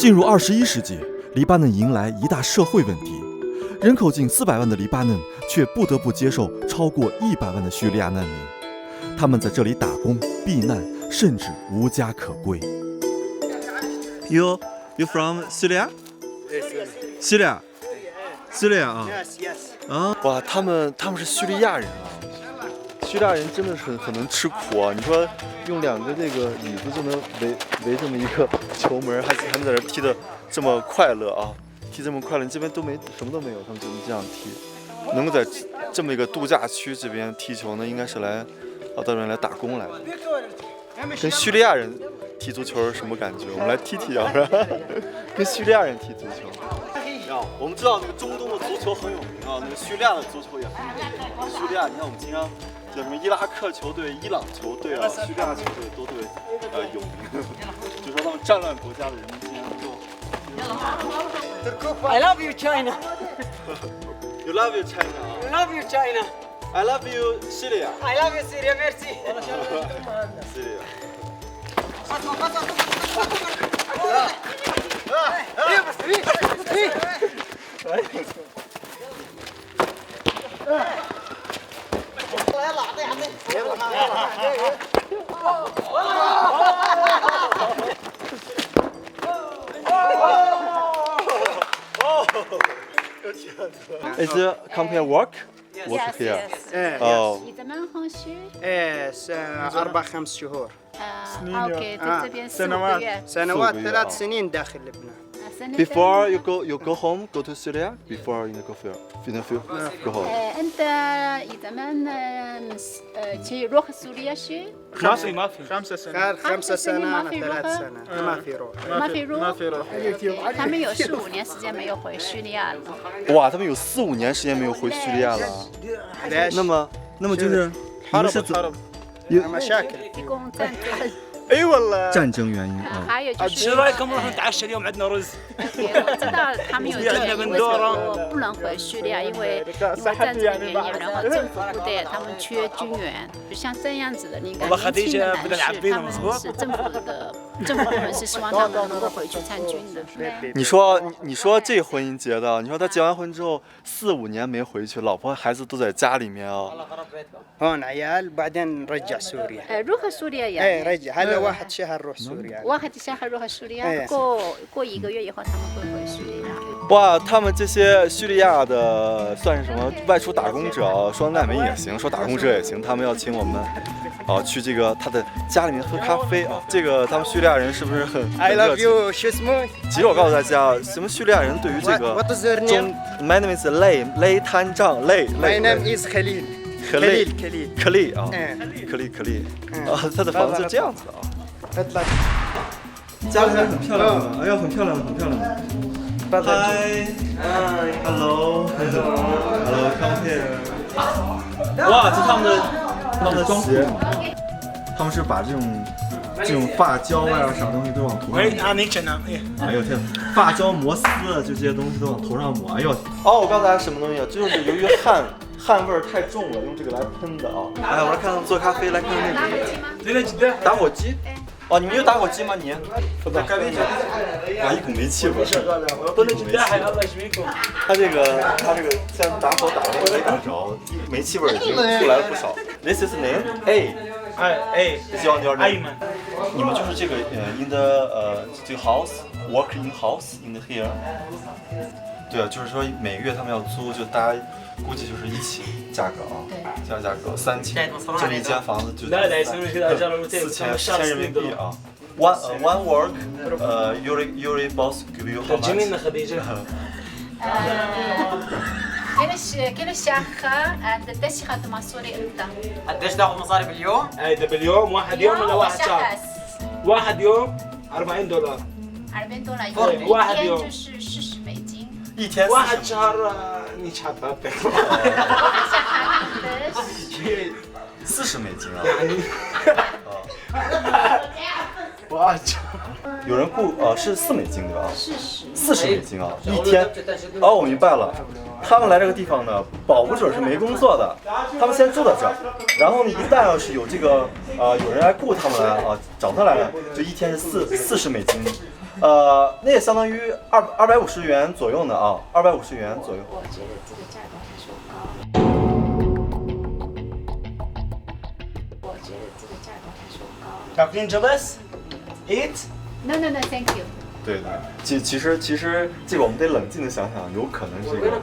进入21世纪，黎巴嫩迎来一大社会问题，人口近400万的黎巴嫩却不得不接受超过100万的叙利亚难民，他们在这里打工、避难，甚至无家可归。You from Syria? Syria 啊。啊，哇，他们是叙利亚人啊。叙利亚人真的是很能吃苦啊！你说用2个这个椅子就能围这么一个球门，还能在这踢得这么快乐啊！踢这么快乐，你这边都没什么都没有，他们就这样踢。能够在这么一个度假区这边踢球呢，应该是到这边来打工来的。跟叙利亚人踢足球是什么感觉？我们来踢啊，跟叙利亚人踢足球。我们知道那个中东的足球很有名啊，那个叙利亚的足球也很有名。叙利亚，你看我们经常叫什么伊拉克球队、伊朗球队啊，叙利亚球队都对有名。就说他们战乱国家的人民经常就。I love you, China. You love you, China. I love you, China. I love you, Syria. I love you, Syria. Merci. Syria. Is it come here work? Work Yes, here. yes. Oh. زمان هونشي أربع 5 شهور. اوكي تبين سنوات سنوات سوريا. 3 سنين داخل لبنان. Before you go home, go to Syria. Before you go go home. انت زمان تروح سوريا شي؟ ما في 5 سنين. كان 5 سنة ما أنا في 3 روح. سنة ما في روح. ما في روح。他们有15年时间没有回叙利亚了。哇，他们有4、5年时间没有回叙利亚了。 ليش؟ 那么就是你们是 حرب. مشاكل. 提供战争。 اي والله. 战争原因啊。还有就是 شو رايكم نروح نتعشى اليوم عندنا رز؟ 我知道他们有这个原因，为什么不能回叙利亚？因为战争的原因，然后政府部队他们缺军员，就像这样子的那个年轻的男士，他们是政府部门是希望他们能够回去参军的。你说这婚姻结的，你说他结完婚之后4、5年没回去，老婆孩子都在家里面啊。 هون عيال بعدين نرجع سوريا. روح سوريا ايه يعني رجع هلا 1 شهر روح سوريا. واحد شهر روح سوريا 过1个月以后他们会回叙利亚。 哇，他们这些叙利亚的算是什么外出打工者啊？说难民也行，说打工者也行，他们要请我们去这个他的家里面喝咖啡啊。这个他们叙利亚人是不是很 I 热 love 情？ you. شو اسمه؟ 其实我告诉大家，什么叙利亚人对于这个 What is your name? My name is Lay 摊账 Lay My name is Khalil. Khalil Khalil. Khalil 啊哎，Khalil 啊，他的房子是这样子的啊。 اطلع. 家里还很漂亮的，哎呀，很漂亮的，很漂亮的。Hi，Hello，Come here。哇，这是他们的装饰，他们是把这种发胶啊啥东西都往头上抹。 أنا كنا. 哎呦天，发胶、摩丝就这些东西都往头上抹。哎呦，哦，我告诉大家什么东西啊？就是由于汗味儿太重了，用这个来喷的啊。哎，我来看看做咖啡，来看看那个打火机。哦，你们有打火机吗？你？哇，一股煤气味。它这个现在打火打的没打着，煤气味已经出来了不少。This is name A。 إيه. 叫你 أيمن. 你们就是这个in the 这个 house work in house in the here。对啊，就是说每个月他们要租，就大家估计就是一起价格啊，价格3000，这么一间房子就4000人民币啊。One work your boss give you how جميلنا much？ خديجة. كل شاخة قديش خدوا مصاري انت؟ قديش تاخذ مصاري باليوم؟ هذا باليوم 1 يوم ولا 1 شهر؟ 1 يوم $40. 40 دولار واحد 一天 يوم 就是40美金。一天 1 شهر نيش حبابك. 40美金啊。 1 有人雇是4美金对吧？40美金啊，一天。哦，我明白了。他们来这个地方呢，保不准是没工作的，他们先住到这儿，然后呢，一旦要是有这个有人来雇他们来找他来了，就一天是40美金那也相当于250元左右呢啊，250元左右。我觉得这个价格还说高。我觉得这个价格还说高。تاكلين جبس؟ ايت؟ No, thank you. 对对，其实这个我们得冷静的想想，有可能这个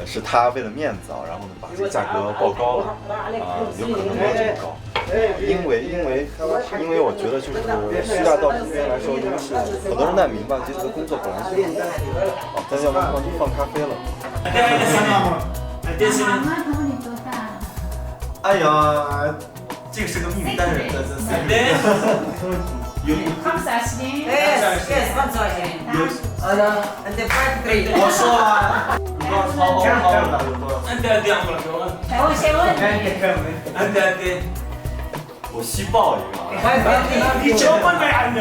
是他为了面子啊，然后呢把这个价格报高了啊，有可能没有这么高，因为我觉得就是叙利亚到这边来说，因为是很多人难民吧，这次的工作本来是啊，但要不然就放咖啡了。哎呀，这个是个秘密，但是有。25 انا انت فايت تريد 我说啊，انت قد ايه عمرك يا ولد؟ انت قد ايه؟ 我虚报一个啊。يتشوفون ما يعلم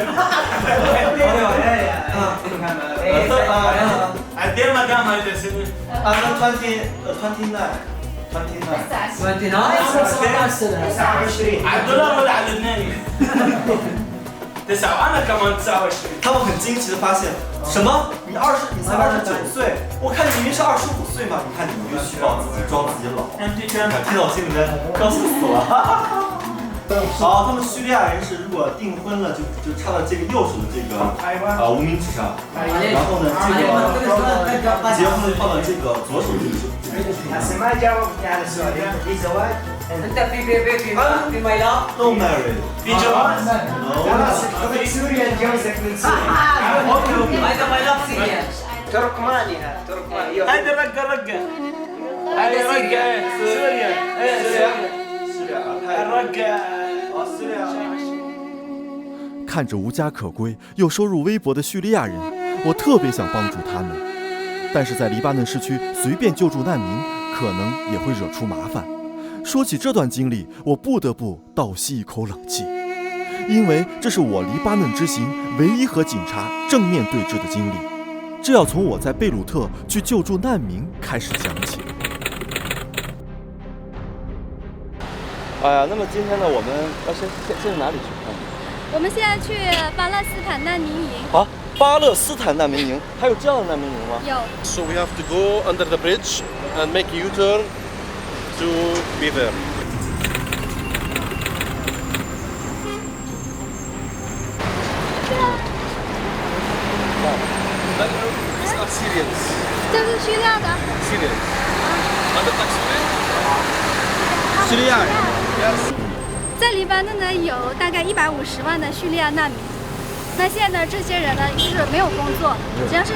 قد ايه المقام هذا سنه؟ أنا 29 على الدولار ولا على اللبناني؟ 9 وانا كمان 29他们很惊奇的发现，什么？你才29岁？我看你明明是25岁嘛！你看你又虚报自己，装自己老，听到心里面高兴死了。好，他们叙利亚人是如果订婚了就插到这个右手的这个无名指上，然后呢这个结婚放到这个左手这个手。 هسه ما جاوبتني على السؤال، انت في زواج؟ انت في بيبي في ميلاد No married. في جواز؟ خلاص اخذك سوريا نجوزك من سوريا. هذا ميلاد سوريا تركماني هذا تركماني. هذه الرقه هذه رقه سوريا الرقه 看着无家可归又收入微薄的叙利亚人，我特别想帮助他们，但是在黎巴嫩市区随便救助难民，可能也会惹出麻烦。说起这段经历，我不得不倒吸一口冷气，因为这是我黎巴嫩之行唯一和警察正面对峙的经历。这要从我在贝鲁特去救助难民开始讲起。哎呀，那么今天呢，我们要先哪里去看？ 我们现在去巴勒斯坦难民营。好，巴勒斯坦难民营，还有这样的难民营吗？有。 So we have to go under the bridge and make a U-turn to be there. These are Syrians. 这是叙利亚的。 Syrians. Under Syrian? 叙利亚人。 Yes. 在黎巴嫩呢，有大概150万的叙利亚难民。那现在呢，这些人呢，就是没有工作，只要是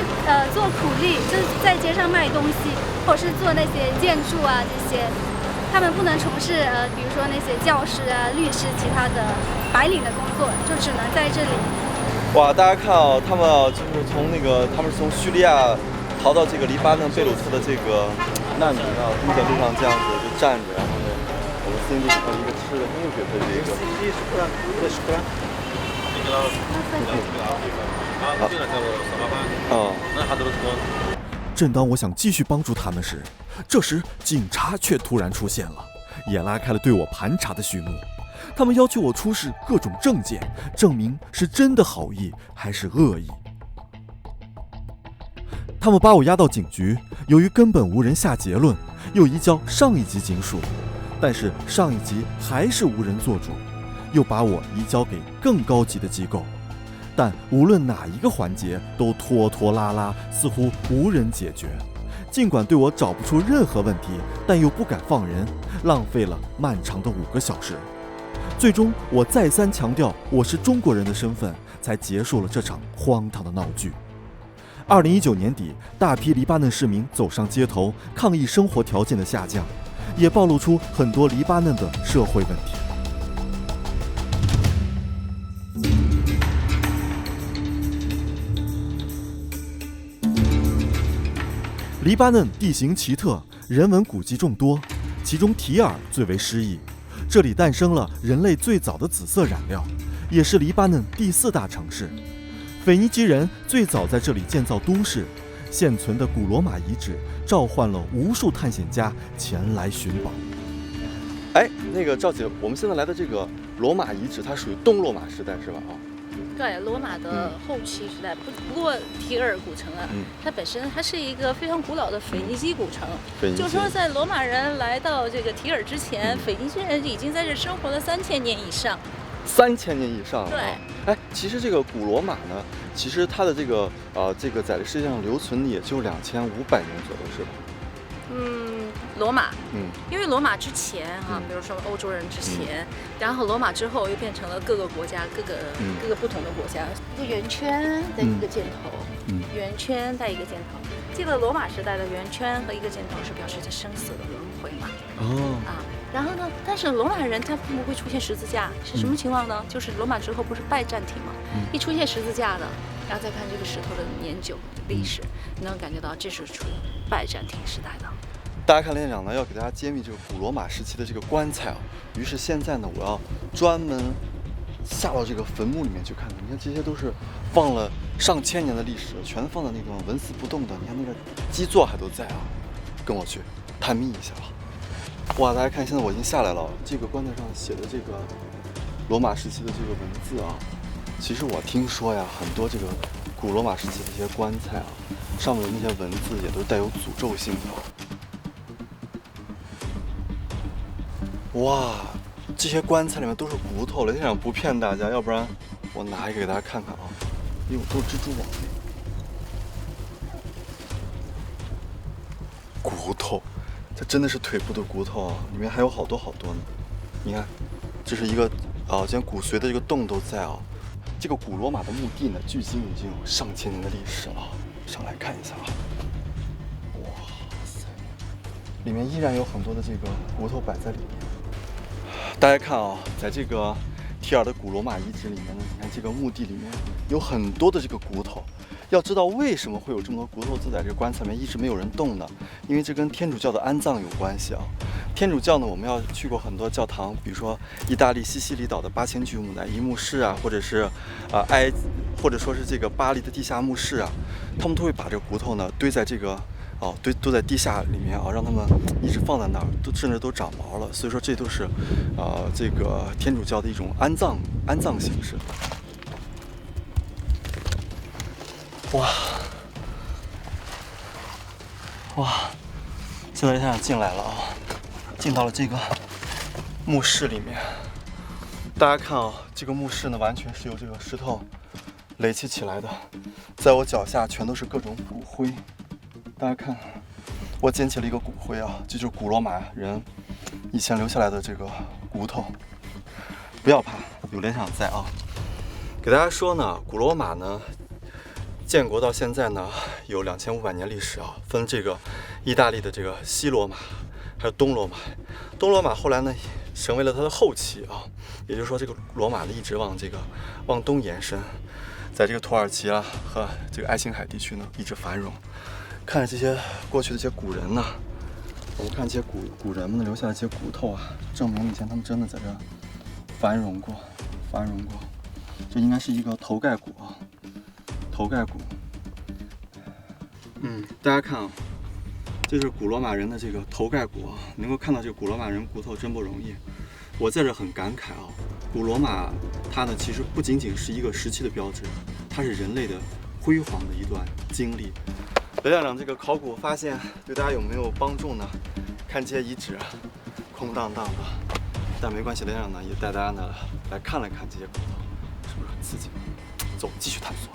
做苦力，就是在街上卖东西，或者是做那些建筑啊这些，他们不能从事比如说那些教师啊、律师其他的白领的工作，就只能在这里。哇，大家看啊，他们啊，就是他们是从叙利亚逃到这个黎巴嫩贝鲁特的这个难民啊，他们在路上这样子就站着，然后呢。 我们司机就一个吃的，他又给他这个。正当我想继续帮助他们时，这时警察却突然出现了，也拉开了对我盘查的序幕。他们要求我出示各种证件，证明是真的好意还是恶意。他们把我押到警局，由于根本无人下结论，又移交上一级警署。 但是上一级还是无人做主，又把我移交给更高级的机构，但无论哪一个环节都拖拖拉拉，似乎无人解决。尽管对我找不出任何问题，但又不敢放人，浪费了漫长的5个小时。最终，我再三强调我是中国人的身份，才结束了这场荒唐的闹剧。2019年底，大批黎巴嫩市民走上街头抗议生活条件的下降。 也暴露出很多黎巴嫩的社会问题。黎巴嫩地形奇特，人文古迹众多，其中提尔最为诗意。这里诞生了人类最早的紫色染料，也是黎巴嫩第4大城市。腓尼基人最早在这里建造都市，现存的古罗马遗址。 召唤了无数探险家前来寻宝。哎，那个赵姐，我们现在来的这个罗马遗址，它属于东罗马时代是吧？啊，对，罗马的后期时代。不过提尔古城啊，它本身它是一个非常古老的腓尼基古城。就说在罗马人来到这个提尔之前，腓尼基人已经在这生活了3000年以上。3000年以上。对。哎，其实这个古罗马呢，其实它的这个在这世界上留存的也就2500年左右，是吧？罗马，因为罗马之前比如说欧洲人之前，然后罗马之后又变成了各个国家，各个不同的国家，一个圆圈的一个箭头，圆圈带一个箭头。记得罗马时代的圆圈和一个箭头是表示着生死的轮回嘛。然后呢，但是罗马人他并不会出现十字架，是什么情况呢？就是罗马之后不是拜占庭吗？一出现十字架的，然后再看这个石头的年久的历史，你能感觉到这是属于拜占庭时代的。大家看连长呢要给大家揭秘这个古罗马时期的这个棺材啊，于是现在呢我要专门下到这个坟墓里面去看看。你看这些都是放了上千年的历史，全放在那种纹丝不动的，你看那个基座还都在啊，跟我去探秘一下吧。哇，大家看现在我已经下来了，这个棺材上写的这个罗马时期的这个文字啊，其实我听说呀，很多这个古罗马时期的一些棺材啊，上面的那些文字也都带有诅咒性的。哇，这些棺材里面都是骨头了，我想不骗大家，要不然我拿一个给大家看看啊。哟，都是蜘蛛网。骨头，这真的是腿部的骨头啊，里面还有好多呢。你看，这是一个像骨髓的这个洞都在啊。这个古罗马的墓地呢，距今已经有上千年的历史了。上来看一下啊。哇塞，里面依然有很多的这个骨头摆在里面。大家看啊，在这个提尔的古罗马遗址里面呢，你看这个墓地里面有很多的这个骨头。要知道为什么会有这么多骨头坐在这个棺材里面一直没有人动呢？因为这跟天主教的安葬有关系啊。天主教呢，我们要去过很多教堂，比如说意大利西西里岛的8000巨木乃伊墓室啊，或者是或者说是这个巴黎的地下墓室啊，他们都会把这个骨头呢堆在这个都在地下里面啊，让他们一直放在那儿，甚至都长毛了。所以说这都是这个天主教的一种安葬形式。哇！现在想进来了啊，进到了这个墓室里面。大家看啊，这个墓室呢完全是由这个石头垒起来的，在我脚下全都是各种骨灰。大家看，我捡起了一个骨灰啊，这就是古罗马人以前留下来的这个骨头。不要怕，有联想在啊。给大家说呢，古罗马呢建国到现在呢有2500年历史啊，分这个意大利的这个西罗马，还有东罗马。东罗马后来呢成为了它的后期啊，也就是说这个罗马呢一直往东延伸，在这个土耳其啊和这个爱琴海地区呢一直繁荣。看着这些过去的这些古人呢，我们看这些古人们留下的这些骨头啊，证明以前他们真的在这繁荣过。这应该是一个头盖骨啊，头盖骨。大家看啊，这是古罗马人的这个头盖骨啊，能够看到这个古罗马人骨头真不容易。我在这很感慨啊，古罗马它呢其实不仅仅是一个时期的标志，它是人类的辉煌的一段经历。雷站长这个考古发现对大家有没有帮助呢？看这些遗址空荡荡的，但没关系，雷站长呢也带大家呢来看了看这些骨头，是不是很刺激？走，继续探索。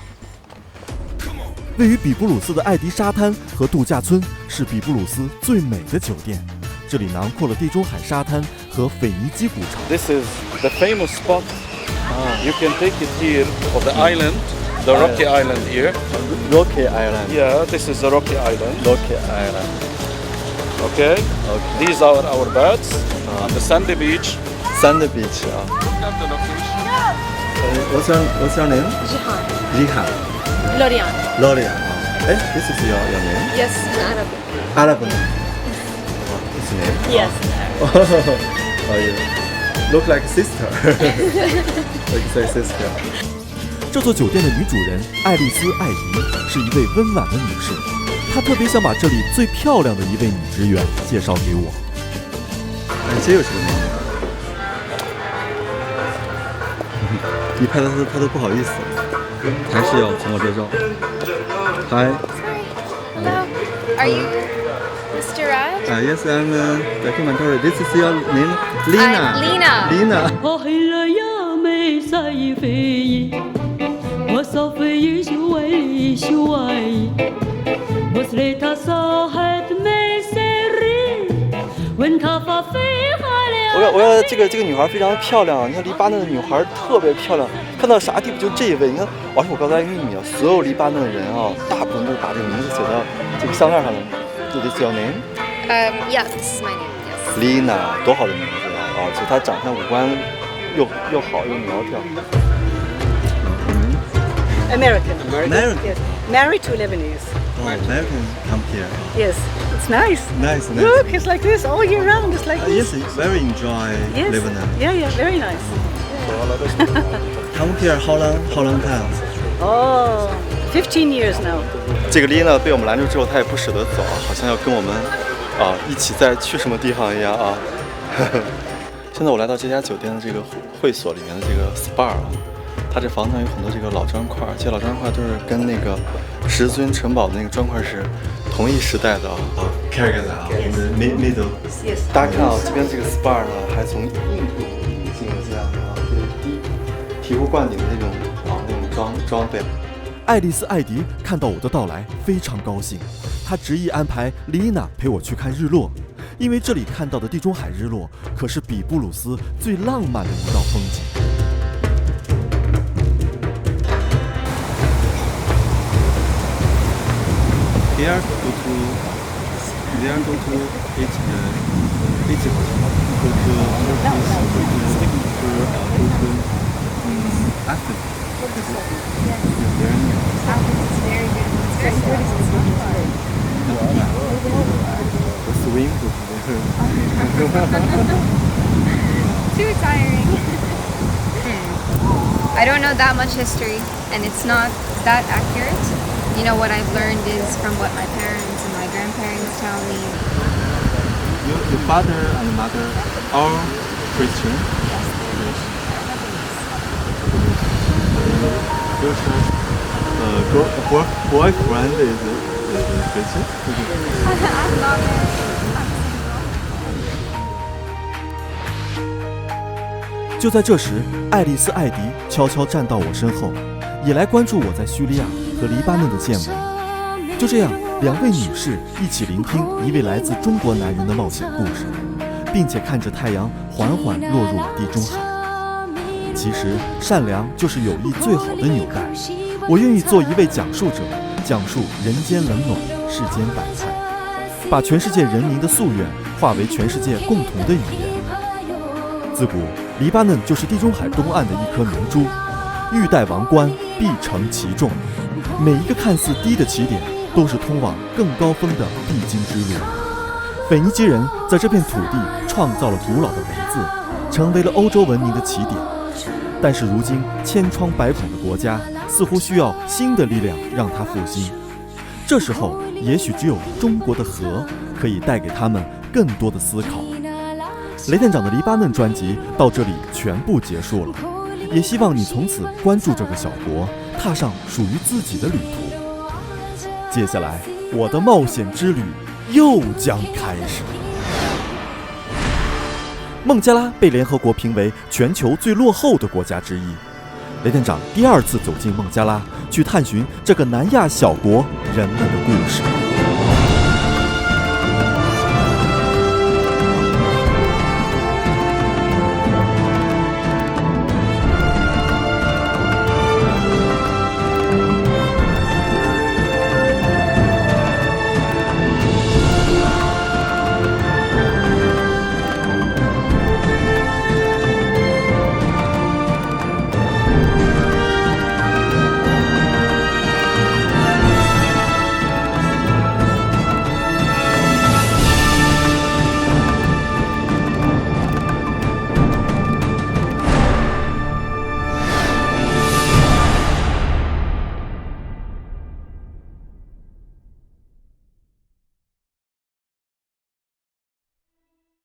位于比布鲁斯的艾迪沙滩和度假村是比布鲁斯最美的酒店，这里囊括了地中海沙滩和腓尼基古城。 This is the famous spot. You can take it here of the island, the rocky island here. Rocky Island. Yeah, this is the rocky island. Rocky Island. Okay. These are our beds on the sandy beach. Sandy Beach 啊。Look at the location. What's your name? Rihan. Loria 啊。哎 ，This is your name? Yes, in Arabic. Arab name. This name? Yes. Oh, you look like sister. Like say sister. 这座酒店的女主人爱丽丝·艾怡是一位温婉的女士，她特别想把这里最漂亮的一位女职员介绍给我。这又是个名字。你拍他都不好意思，还是要从我这照。Hi. Hello. Are you Mr. Raj? Yes, I'm documentary. This is your name, Lina. Lina. Lina.我要这个女孩非常漂亮，你看黎巴嫩的女孩特别漂亮，看到啥地步就这一位。你看，而且我告诉大家一个秘密啊，所有黎巴嫩的人啊，大部分都把这个名字写到这个项链上的。This is your name? Yeah, this is my name. Yes. Lina， 多好的名字啊！就她长相五官又好又苗条。American. American. Yes. Married to Lebanese. Oh, American come here. Yes. It's nice. Nice. Look, it's like this all year round. It's like this. Yes, very enjoy Yes. Lebanon. Yeah, very nice. Come here how long time? Oh, 15 years now. 这个丽娜被我们拦住之后，她也不舍得走，好像要跟我们一起再去什么地方一样啊。现在我来到这家酒店的这个会所里面的这个 SPA 啊，它这房子上有很多这个老砖块，这些老砖块都是跟那个十字军城堡的那个砖块是同一时代的啊。看看啊，我们 middle， 大家看啊，这边这个 SPA 呢还从印度引进了这样的醍醐灌顶的那种装备。爱丽丝·艾迪看到我的到来非常高兴，她执意安排丽娜陪我去看日落，因为这里看到的地中海日落可是比布鲁斯最浪漫的一道风景。They are go to Egypt, go to Africa. Swim. Too tiring. I don't know that much history, and it's not that accurate. You know, what I've learned is from what my parents and my grandparents tell me. Your father and mother are Christian? Yes, Your boyfriend is Christian? I'm not married. 就在这时，爱丽丝·艾迪悄悄站到我身后，也来关注我在叙利亚和黎巴嫩的见闻。就这样，两位女士一起聆听一位来自中国男人的冒险故事，并且看着太阳缓缓落入了地中海。其实，善良就是友谊最好的纽带。我愿意做一位讲述者，讲述人间冷暖，世间百态，把全世界人民的夙愿化为全世界共同的语言。自古，黎巴嫩就是地中海东岸的一颗明珠，欲戴王冠，必承其重。每一个看似低的起点，都是通往更高峰的必经之路。腓尼基人在这片土地创造了古老的文字，成为了欧洲文明的起点。但是如今千疮百孔的国家，似乎需要新的力量让它复兴。这时候，也许只有中国的河可以带给他们更多的思考。雷店长的黎巴嫩专辑到这里全部结束了，也希望你从此关注这个小国，踏上属于自己的旅途。接下来，我的冒险之旅又将开始。孟加拉被联合国评为全球最落后的国家之一。雷店长第二次走进孟加拉，去探寻这个南亚小国人们的故事。